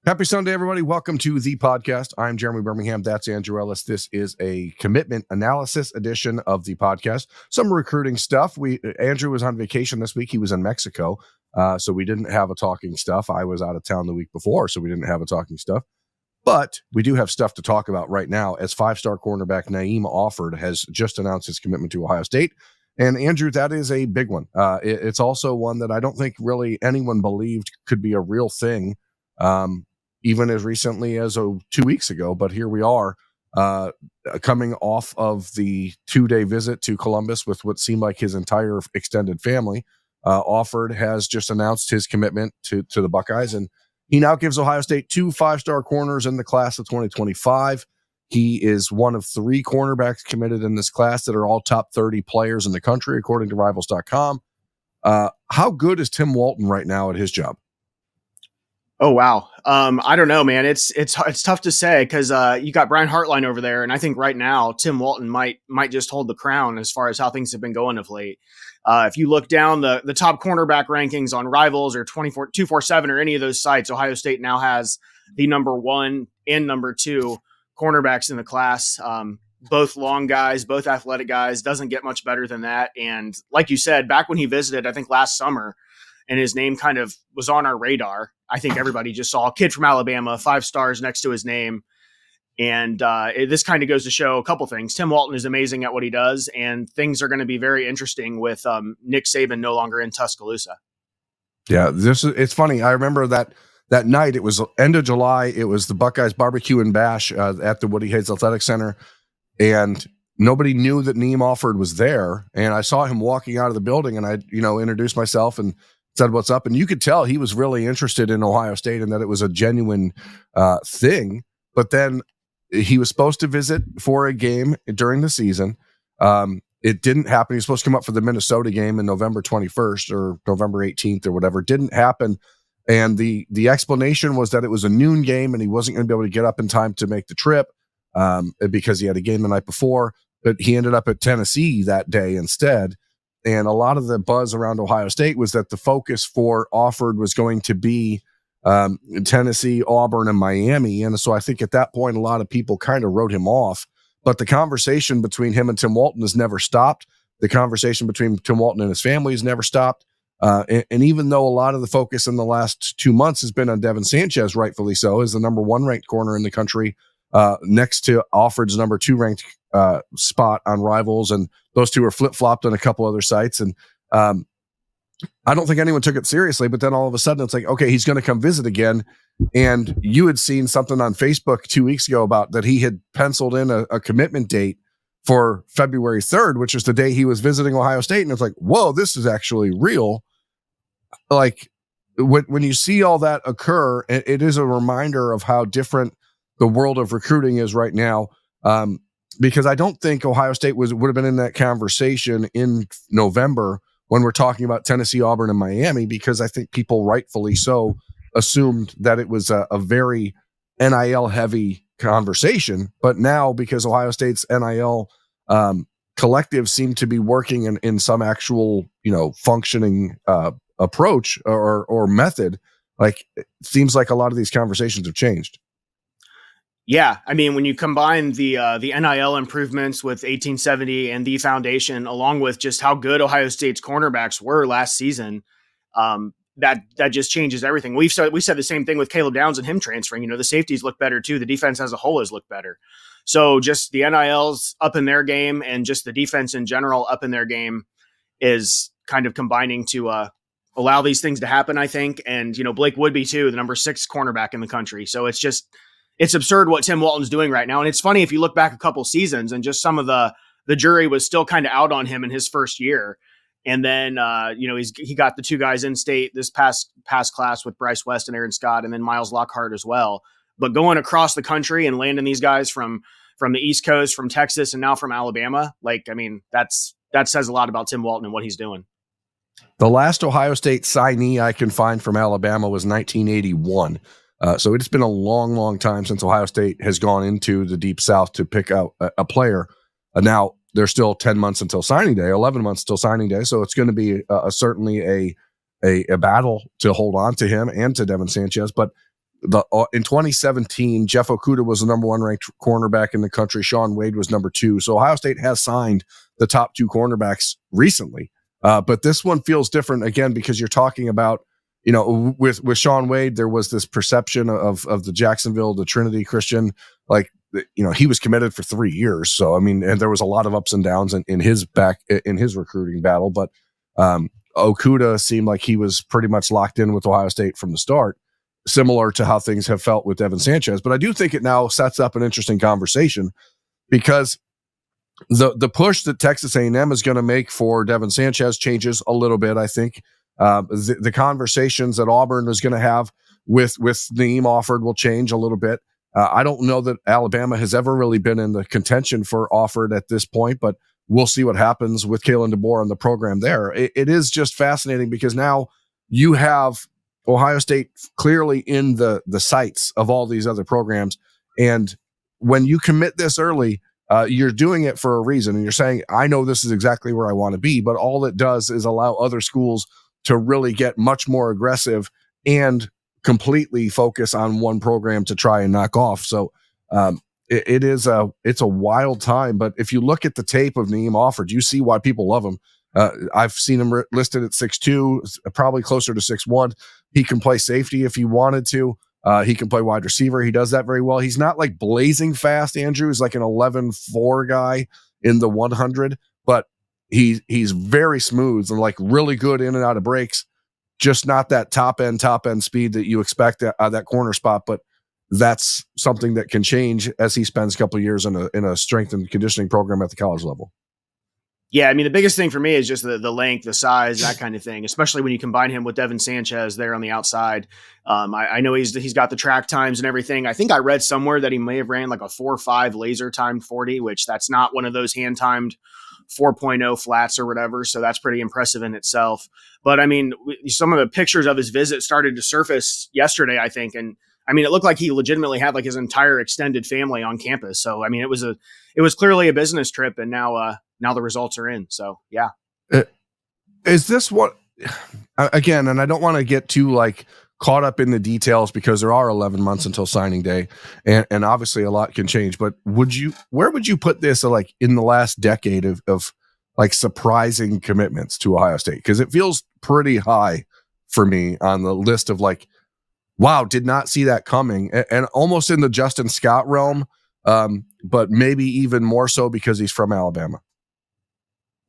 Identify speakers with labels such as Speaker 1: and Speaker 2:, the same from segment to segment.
Speaker 1: Happy Sunday, everybody. Welcome to the podcast. I'm Jeremy Birmingham. That's Andrew Ellis. This is a commitment analysis edition of the podcast. Some recruiting stuff. Andrew was on vacation this week. He was in Mexico, so we didn't have a talking stuff. I was out of town the week before, so we didn't have a talking stuff. But we do have stuff to talk about right now as five-star cornerback Naim Offord has just announced his commitment to Ohio State. And Andrew, that is a big one. It's also one that I don't think really anyone believed could be a real thing. Even as recently as 2 weeks ago. But here we are coming off of the 2-day visit to Columbus with what seemed like his entire extended family. Offord has just announced his commitment to the Buckeyes, and he now gives Ohio State 2 5-star corners in the class of 2025. He is one of 3 cornerbacks committed in this class that are all top 30 players in the country, according to Rivals.com. How good is Tim Walton right now at his job?
Speaker 2: Oh, wow. I don't know, man. It's tough to say because you got Brian Hartline over there. And I think right now, Tim Walton might just hold the crown as far as how things have been going of late. If you look down the top cornerback rankings on Rivals or 247 or any of those sites, Ohio State now has the number 1 and number 2 cornerbacks in the class. Both long guys, both athletic guys. Doesn't get much better than that. And like you said, back when he visited, I think last summer, and his name kind of was on our radar. I think everybody just saw a kid from Alabama, 5 stars next to his name. And this kind of goes to show a couple things. Tim Walton is amazing at what he does, and things are going to be very interesting with Nick Saban no longer in Tuscaloosa.
Speaker 1: Yeah, it's funny. I remember that night. It was end of July. It was the Buckeyes barbecue and bash at the Woody Hayes Athletic Center. And nobody knew that Naim Offord was there. And I saw him walking out of the building, and I introduced myself and said what's up, and you could tell he was really interested in Ohio State and that it was a genuine thing. But then he was supposed to visit for a game during the season. It didn't happen. He was supposed to come up for the Minnesota game in November 21st or November 18th or whatever. It didn't happen, and the explanation was that it was a noon game and he wasn't going to be able to get up in time to make the trip because he had a game the night before. But he ended up at Tennessee that day instead. And a lot of the buzz around Ohio State was that the focus for Offord was going to be Tennessee, Auburn, and Miami. And so I think at that point, a lot of people kind of wrote him off. But the conversation between him and Tim Walton has never stopped. The conversation between Tim Walton and his family has never stopped. And even though a lot of the focus in the last 2 months has been on Devin Sanchez, rightfully so, as the number 1 ranked corner in the country, next to Offord's number 2 ranked spot on Rivals, and those two are flip-flopped on a couple other sites. And I don't think anyone took it seriously, but then all of a sudden it's like, okay, he's going to come visit again. And you had seen something on Facebook 2 weeks ago about that he had penciled in a commitment date for February 3rd, which is the day he was visiting Ohio State. And it's like, whoa, this is actually real. Like when you see all that occur, it is a reminder of how different the world of recruiting is right now. Because I don't think Ohio State would have been in that conversation in November when we're talking about Tennessee, Auburn, and Miami, because I think people rightfully so assumed that it was a very NIL-heavy conversation. But now, because Ohio State's NIL collective seemed to be working in some actual, functioning approach or method, like it seems like a lot of these conversations have changed.
Speaker 2: Yeah, I mean, when you combine the NIL improvements with 1870 and the foundation, along with just how good Ohio State's cornerbacks were last season, that just changes everything. We said the same thing with Caleb Downs and him transferring. The safeties look better too. The defense as a whole has looked better. So just the NILs up in their game and just the defense in general up in their game is kind of combining to allow these things to happen, I think. And Blake Woodby too, the number 6 cornerback in the country. So it's absurd what Tim Walton's doing right now. And it's funny if you look back a couple seasons and just some of the jury was still kind of out on him in his first year. And then, he got the 2 guys in state this past class with Bryce West and Aaron Scott, and then Miles Lockhart as well. But going across the country and landing these guys from the East Coast, from Texas, and now from Alabama, that says a lot about Tim Walton and what he's doing.
Speaker 1: The last Ohio State signee I can find from Alabama was 1981. So it's been a long, long time since Ohio State has gone into the Deep South to pick out a player. Now, there's still 10 months until signing day, 11 months until signing day. So it's going to be certainly a battle to hold on to him and to Devin Sanchez. But in 2017, Jeff Okudah was the number 1 ranked cornerback in the country. Shaun Wade was number 2. So Ohio State has signed the top 2 cornerbacks recently. But this one feels different again, because you're talking about, with Shaun Wade, there was this perception of the Jacksonville, the Trinity Christian, like, he was committed for 3 years. So, I mean, and there was a lot of ups and downs in his recruiting battle, but Okudah seemed like he was pretty much locked in with Ohio State from the start, similar to how things have felt with Devin Sanchez. But I do think it now sets up an interesting conversation, because the push that Texas A&M is going to make for Devin Sanchez changes a little bit. I think the conversations that Auburn is going to have with Naim Offord will change a little bit. I don't know that Alabama has ever really been in the contention for Offord at this point, but we'll see what happens with Kalen DeBoer and the program there. It is just fascinating, because now you have Ohio State clearly in the sights of all these other programs. And when you commit this early, you're doing it for a reason. And you're saying, I know this is exactly where I want to be, but all it does is allow other schools to really get much more aggressive and completely focus on one program to try and knock off. So it's a wild time. But if you look at the tape of Naim Offord, you see why people love him. I've seen him listed at 6'2", probably closer to 6'1". He can play safety if he wanted to. He can play wide receiver. He does that very well. He's not like blazing fast. Andrew is like an 11.4 guy in the 100, but he's very smooth and like really good in and out of breaks. Just not that top end speed that you expect at that corner spot, but that's something that can change as he spends a couple of years in a strength and conditioning program at the college level.
Speaker 2: Yeah, I mean, the biggest thing for me is just the length, the size, that kind of thing, especially when you combine him with Devin Sanchez there on the outside. I know he's got the track times and everything. I think I read somewhere that he may have ran like a 4.5 laser timed 40, which that's not one of those hand timed 4.0 flats or whatever. So that's pretty impressive in itself. But I mean, some of the pictures of his visit started to surface yesterday, I think. And I mean, it looked like he legitimately had like his entire extended family on campus. So, I mean, it was clearly a business trip, and now the results are in. So, yeah.
Speaker 1: Is this what, again, and I don't want to get too like caught up in the details, because there are 11 months until signing day, and obviously a lot can change, but where would you put this like in the last decade of like surprising commitments to Ohio State? Because it feels pretty high for me on the list of like, wow, did not see that coming, and almost in the Justin Scott realm, but maybe even more so because he's from Alabama.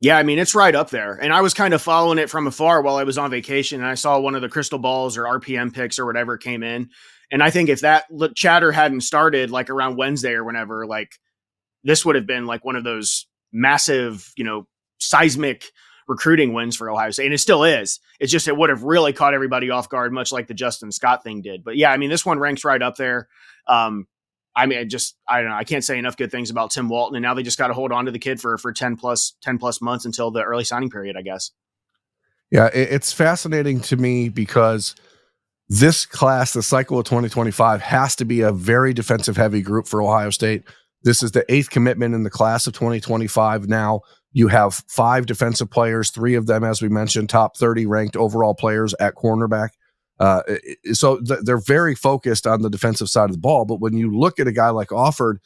Speaker 2: Yeah, I mean, it's right up there. And I was kind of following it from afar while I was on vacation, and I saw one of the crystal balls or RPM picks or whatever came in. And I think if that chatter hadn't started like around Wednesday or whenever, like this would have been like one of those massive, seismic recruiting wins for Ohio State. And it still is. It's just, it would have really caught everybody off guard, much like the Justin Scott thing did. But yeah, I mean, this one ranks right up there. I mean, I don't know. I can't say enough good things about Tim Walton, and now they just got to hold on to the kid for 10 plus months until the early signing period, I guess.
Speaker 1: Yeah, it's fascinating to me because this class, the cycle of 2025, has to be a very defensive heavy group for Ohio State. This is the 8th commitment in the class of 2025. Now you have 5 defensive players, 3 of them, as we mentioned, top 30 ranked overall players at cornerback. So they're very focused on the defensive side of the ball. But when you look at a guy like Offord,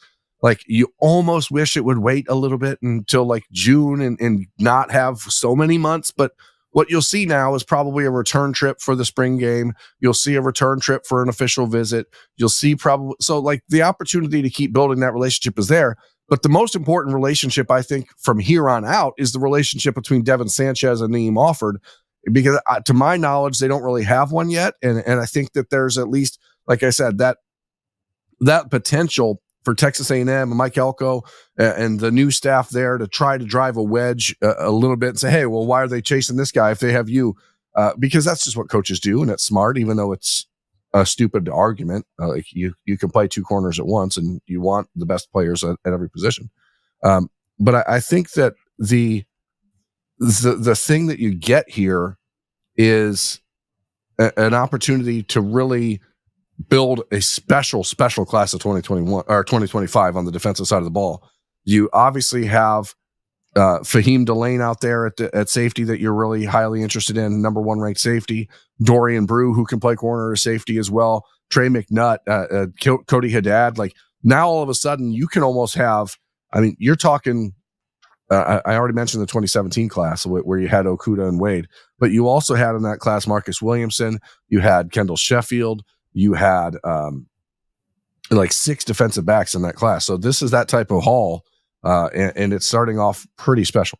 Speaker 1: like you almost wish it would wait a little bit until like June and not have so many months. But what you'll see now is probably a return trip for the spring game. You'll see a return trip for an official visit. You'll see probably, so like the opportunity to keep building that relationship is there. But the most important relationship, I think, from here on out is the relationship between Devin Sanchez and Naim Offord. Because to my knowledge, they don't really have one yet. And I think that there's at least, like I said, that potential for Texas A&M and Mike Elko and the new staff there to try to drive a wedge a little bit and say, hey, well, why are they chasing this guy if they have you? Because that's just what coaches do, and it's smart, even though it's a stupid argument. Like you can play 2 corners at once, and you want the best players at every position. But I think that the thing that you get here is an opportunity to really build a special class of 2021 or 2025 on the defensive side of the ball. You obviously have Fahim Delane out there at safety that you're really highly interested in, number 1 ranked safety. Dorian Brew, who can play corner or safety as well. Trey McNutt, Cody Haddad. Like now, all of a sudden, you can almost have. I mean, you're talking. I already mentioned the 2017 class where you had Okuda and Wade, but you also had in that class Marcus Williamson. You had Kendall Sheffield. You had like 6 defensive backs in that class. So this is that type of haul, and it's starting off pretty special.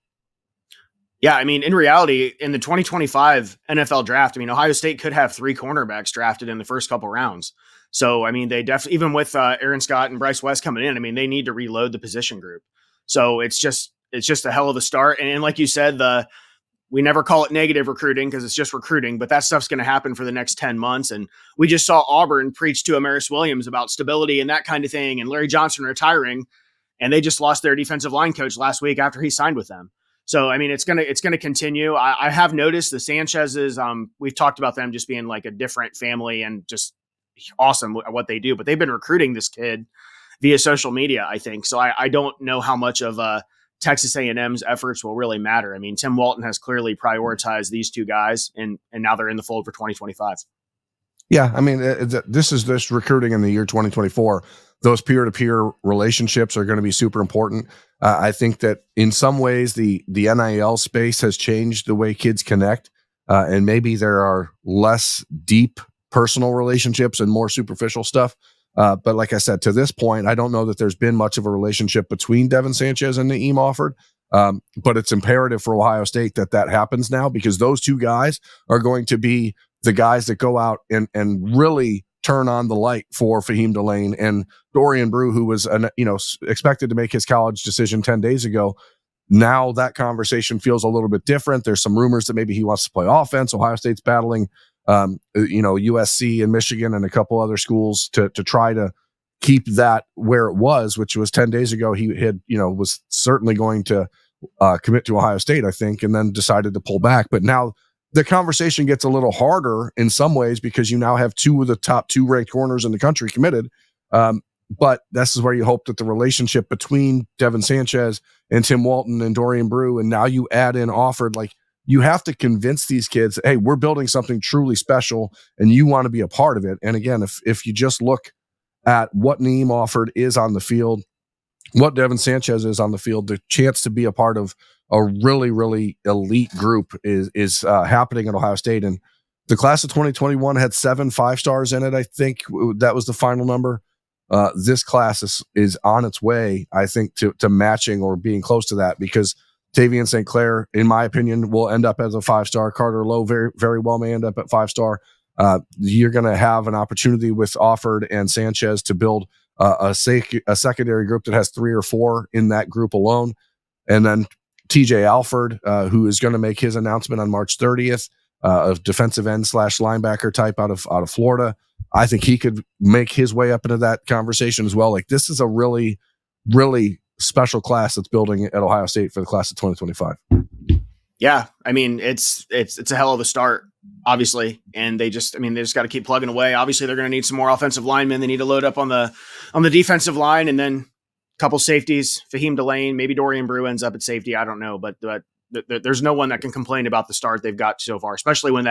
Speaker 2: Yeah, I mean, in reality, in the 2025 NFL draft, I mean, Ohio State could have 3 cornerbacks drafted in the first couple rounds. So, I mean, they definitely, even with Aaron Scott and Bryce West coming in, I mean, they need to reload the position group. So it's just a hell of a start. And like you said, we never call it negative recruiting because it's just recruiting, but that stuff's going to happen for the next 10 months. And we just saw Auburn preach to Amaris Williams about stability and that kind of thing, and Larry Johnson retiring, and they just lost their defensive line coach last week after he signed with them. So, I mean, it's gonna continue. I have noticed the Sanchez's. We've talked about them just being like a different family and just awesome at what they do. But they've been recruiting this kid via social media, I think. So I don't know how much of Texas A&M's efforts will really matter. I mean, Tim Walton has clearly prioritized these 2 guys, and now they're in the fold for 2025.
Speaker 1: Yeah, I mean, this is this recruiting in the year 2024. Those peer-to-peer relationships are going to be super important. I think that in some ways the NIL space has changed the way kids connect, and maybe there are less deep personal relationships and more superficial stuff. But like I said, to this point, I don't know that there's been much of a relationship between Devin Sanchez and Naim Offord. But it's imperative for Ohio State that happens now, because those 2 guys are going to be the guys that go out and really turn on the light for Fahim Delane and Dorian Brew, who was expected to make his college decision 10 days ago. Now that conversation feels a little bit different. There's some rumors that maybe he wants to play offense. Ohio State's battling, USC and Michigan and a couple other schools to try to keep that where it was, which was 10 days ago. He had, was certainly going to commit to Ohio State, I think, and then decided to pull back. But now the conversation gets a little harder in some ways because you now have 2 of the top 2 ranked corners in the country committed. But this is where you hope that the relationship between Devin Sanchez and Tim Walton and Dorian Brew, and now you add in Offord, like you have to convince these kids, hey, we're building something truly special and you want to be a part of it. And again, if you just look at what Naim Offord is on the field, what Devin Sanchez is on the field, the chance to be a part of a really, really elite group is happening at Ohio State. And the class of 2021 had 7 5-stars in it. I think that was the final number. This class is on its way, I think, to matching or being close to that, because Tavian St. Clair, in my opinion, will end up as a 5-star. Carter Lowe very, very well may end up at 5-star. You're going to have an opportunity with Offord and Sanchez to build a secondary group that has 3 or 4 in that group alone. And then TJ Alford, who is going to make his announcement on March 30th, of defensive end / linebacker type out of Florida. I think he could make his way up into that conversation as well. Like, this is a really, really special class that's building at Ohio State for the class of 2025.
Speaker 2: Yeah, I mean, it's a hell of a start, obviously, and they just got to keep plugging away. Obviously, they're going to need some more offensive linemen. They need to load up on the defensive line, and then a couple safeties. Fahim Delane, maybe Dorian Brew ends up at safety. I don't know, but there's no one that can complain about the start they've got so far, especially when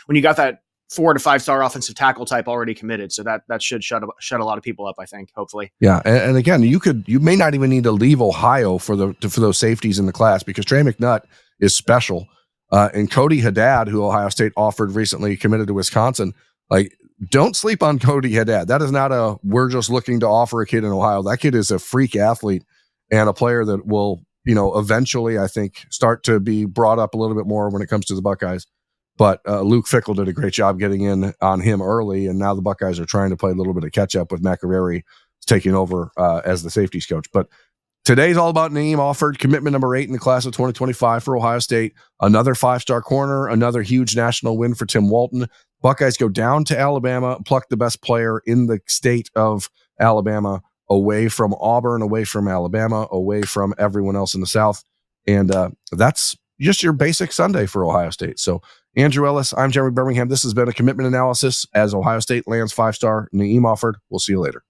Speaker 2: you got that 4 to 5-star offensive tackle type already committed. So that should shut a lot of people up, I think, hopefully.
Speaker 1: Yeah. And again, you may not even need to leave Ohio for those safeties in the class, because Trey McNutt is special. And Cody Haddad, who Ohio State offered recently, committed to Wisconsin. Like, don't sleep on Cody Haddad. That is not we're just looking to offer a kid in Ohio. That kid is a freak athlete and a player that will, eventually, I think, start to be brought up a little bit more when it comes to the Buckeyes. But Luke Fickell did a great job getting in on him early, and now the Buckeyes are trying to play a little bit of catch-up with McArary taking over as the safeties coach. But today's all about Naim Offord, commitment number 8 in the class of 2025 for Ohio State. Another 5-star corner, another huge national win for Tim Walton. Buckeyes go down to Alabama, pluck the best player in the state of Alabama, away from Auburn, away from Alabama, away from everyone else in the South. And that's just your basic Sunday for Ohio State. So, Andrew Ellis, I'm Jeremy Birmingham. This has been a commitment analysis as Ohio State lands 5-star Naim Offord. We'll see you later.